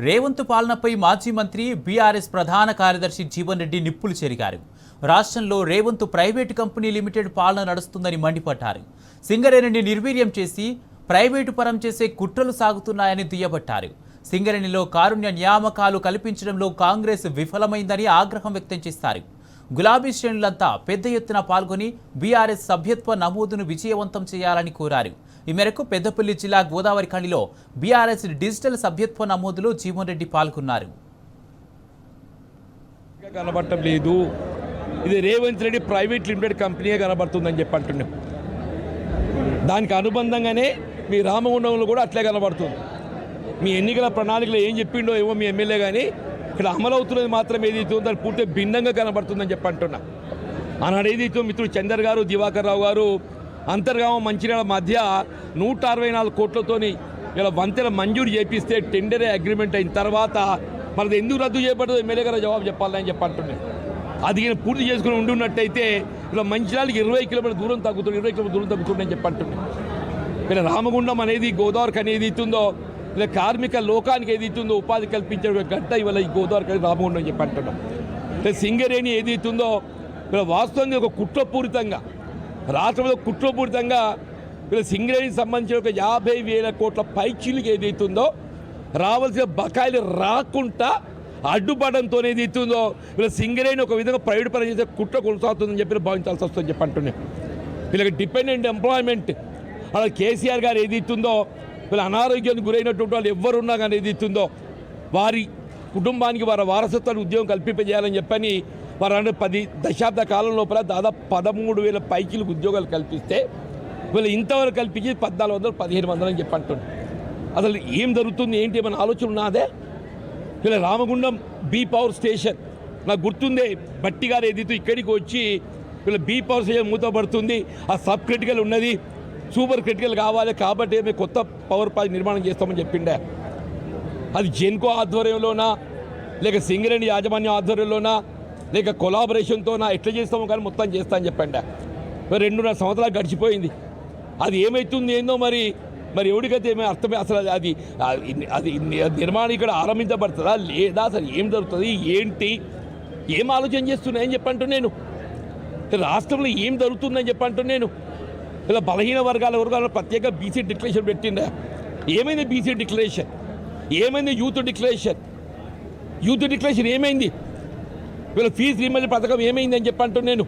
రేవంత్ పాలనపై మాజీ మంత్రి బీఆర్ఎస్ ప్రధాన కార్యదర్శి జీవన్ రెడ్డి నిప్పులు చెరిగారు. రాష్ట్రంలో రేవంత్ ప్రైవేటు కంపెనీ లిమిటెడ్ పాలన నడుస్తుందని మండిపడ్డారు. సింగరేణిని నిర్వీర్యం చేసి ప్రైవేటు పరం చేసే కుట్రలు సాగుతున్నాయని దుయ్యబట్టారు. సింగరేణిలో కారుణ్య నియామకాలు కల్పించడంలో కాంగ్రెస్ విఫలమైందని ఆగ్రహం వ్యక్తం చేశారు. గులాబీ శ్రేణులంతా పెద్ద ఎత్తున పాల్గొని బీఆర్ఎస్ సభ్యత్వ నమోదును విజయవంతం చేయాలని కోరారు. ఈ మేరకు పెద్దపల్లి జిల్లా గోదావరి ఖండిలో బీఆర్ఎస్ డిజిటల్ సభ్యత్వ నమోదులో జీవన్ రెడ్డి పాల్గొన్నారు. కనబడటం లేదు, ఇది Revanth Reddy private limited company కనబడుతుందని చెప్పి అంటున్నాం. దానికి అనుబంధంగానే మీ రామగుండంలో కూడా అట్లే కనబడుతుంది. మీ ఎన్నికల ప్రణాళికలో ఏం చెప్పిండో ఏమో మీ ఎమ్మెల్యే, కానీ ఇక్కడ అమలవుతున్నది మాత్రం ఏదైతుందో దాన్ని పూర్తి భిన్నంగా కనబడుతుందని చెప్పి అంటున్నా. ఆనాడు ఏదైతే మిత్రుడు చందర్ గారు, దివాకర్ రావు గారు అంతర్గామం మంచిర్యాల మధ్య 164 కోట్లతోని ఇలా వంతెన మంజూరు చేపిస్తే టెండరే అగ్రిమెంట్ అయిన తర్వాత మనది ఎందుకు రద్దు చేయబడదు ఎమ్మెల్యే గారు జవాబు చెప్పాలని చెప్పి అంటున్నాను. అది పూర్తి చేసుకుని ఉండున్నట్టయితే ఇలా మంచిర్యాలకి 20 కిలోమీటర్ల దూరం తగ్గుతుంది, 20 కిలోమీటర్ల దూరం తగ్గుతుందని చెప్పి అంటున్నాను. ఇలా రామగుండం అనేది గోదావరికి అనేది ఇస్తుందో, ఇలా కార్మిక లోకానికి ఏది ఇస్తుందో ఉపాధి కల్పించే గడ్డ ఇవాళ ఈ గోదావరికి రామగుండం అని చెప్పి అంటున్నాం. ఇలా సింగరేణి ఏది ఇస్తుందో ఇలా వాస్తవంగా ఒక కుట్రపూరితంగా రాష్ట్రంలో కుట్రపూరితంగా ఇలా సింగరేణికి సంబంధించిన ఒక 50,000 కోట్ల పైచీలకు ఏదైతుందో రావాల్సిన బకాయిలు రాకుండా అడ్డుపడంతో ఏదైతుందో ఇలా సింగరేణి ఒక విధంగా ప్రైవేట్ పని చేసే కుట్ర కొనసాగుతుందని చెప్పి భావించాల్సి వస్తుందని చెప్పి అంటున్నాను. వీళ్ళకి డిపెండెంట్ ఎంప్లాయ్మెంట్ అలా కేసీఆర్ గారు ఏదైతుందో వీళ్ళ అనారోగ్యానికి గురైనటువంటి వాళ్ళు ఎవరున్నా కానీ ఏదైతుందో వారి కుటుంబానికి వారి వారసత్వాన్ని ఉద్యోగం కల్పింపజేయాలని చెప్పని వారు 10 దశాబ్ద కాలం లోపల దాదాపు 13,000 పైకీలకు ఉద్యోగాలు కల్పిస్తే వీళ్ళు ఇంతవరకు కల్పించి 1,400, 1,500 అని చెప్పి అంటున్నారు. అసలు ఏం జరుగుతుంది ఏంటి ఏమైనా ఆలోచన ఉన్నదే? వీళ్ళ రామగుండం బీ పవర్ స్టేషన్ నాకు గుర్తుందే, బట్టి గారు ఏదైతే ఇక్కడికి వచ్చి వీళ్ళ బీ పవర్ స్టేషన్ మూతపడుతుంది, ఆ సబ్ క్రిటికల్ ఉన్నది, సూపర్ క్రిటికల్ కావాలి కాబట్టి మేము కొత్త పవర్ ప్రాజెక్ట్ నిర్మాణం చేస్తామని చెప్పిండే. అది జెన్కో ఆధ్వర్యంలోనా లేక సింగరేణి యాజమాన్యం ఆధ్వర్యంలోనా లేక కొలాబరేషన్తోనా ఎట్లా చేస్తామో కానీ మొత్తం చేస్తా అని చెప్పండి. 2.5 సంవత్సరాలు గడిచిపోయింది. అది ఏమవుతుంది ఏందో మరి ఎవరికైతే ఏమీ అర్థమే. అసలు అది నిర్మాణం ఇక్కడ ఆరంభించబడుతుందా లేదా, అసలు ఏం జరుగుతుంది ఏంటి, ఏం ఆలోచన చేస్తున్నాయని చెప్పంటూ నేను రాష్ట్రంలో ఏం జరుగుతుందని చెప్పంటూ నేను ఇలా బలహీన వర్గాల ప్రత్యేక బీసీ డిక్లరేషన్ పెట్టిండా. ఏమైంది బీసీ డిక్లరేషన్? ఏమైంది యూత్ డిక్లరేషన్ ఏమైంది? వీళ్ళ ఫీజు రీయింబర్స్మెంట్ పథకం ఏమైంది అని చెప్పంటూ నేను